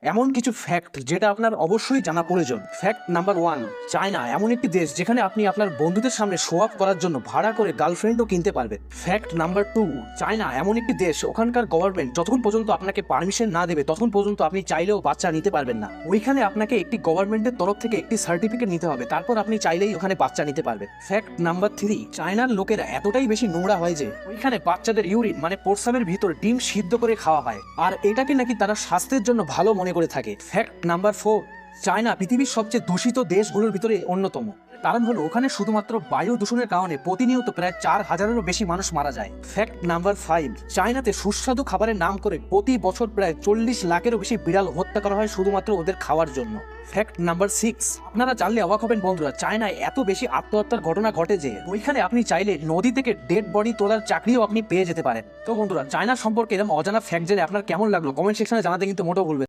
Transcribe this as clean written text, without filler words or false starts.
এমন কিছু ফ্যাক্ট যেটা আপনার অবশ্যই জানা প্রয়োজন। ফ্যাক্ট নাম্বার 1, চায়না এমন একটি দেশ যেখানে আপনি আপনার বন্ধুদের সামনে শো অফ করার জন্য ভাড়া করে গার্লফ্রেন্ডও কিনতে পারবেন। ফ্যাক্ট নাম্বার 2, চায়না এমন একটি দেশ ওখানকার গভর্নমেন্ট যতক্ষণ পর্যন্ত আপনাকে পারমিশন না দেবে ততক্ষণ পর্যন্ত আপনি চাইলেও বাচ্চা নিতে পারবেন না। ওইখানে আপনাকে একটি গভর্নমেন্টের তরফ থেকে একটি সার্টিফিকেট নিতে হবে, তারপর আপনি চাইলেই ওখানে বাচ্চা নিতে পারবেন। ফ্যাক্ট নাম্বার 3, চায়নার লোকেরা এতটাই বেশি নোংরা হয় যে ওইখানে বাচ্চাদের ইউরিন মানে প্রস্রাবের ভিতর ডিম সিদ্ধ করে খাওয়া হয়, আর এটাকে নাকি তারা স্বাস্থ্যের জন্য ভালো মনে করে থাকে। ফ্যাক্ট নাম্বার 4, চায়না পৃথিবীর সবচেয়ে দূষিত দেশগুলোর ভিতরে অন্যতম। কারণ হলো ওখানে শুধুমাত্র বায়ু দূষণের কারণে প্রতিনিয়ত প্রায় 4000-এরও বেশি মানুষ মারা যায়। ফ্যাক্ট নাম্বার 5, চায়নাতে সুস্বাদু খাবারের নাম করে প্রতি বছর প্রায় 40 লাখেরও বেশি বিড়াল হত্যা করা হয় শুধুমাত্র ওদের খাওয়ার জন্য। ফ্যাক্ট নাম্বার 6, আপনারা জানলে অবাক হবেন বন্ধুরা, চায়নায় এত বেশি আত্মহত্যার ঘটনা ঘটে যে ওইখানে আপনি চাইলে নদী থেকে ডেড বডি তোলার চাকরিও আপনি পেয়ে যেতে পারেন। তো বন্ধুরা, চায়না সম্পর্কে এরকম অজানা ফ্যাক্ট জেনে আপনার কেমন লাগলো কমেন্ট সেকশনে জানাতে কিন্তু মোটেও ভুলবেন না।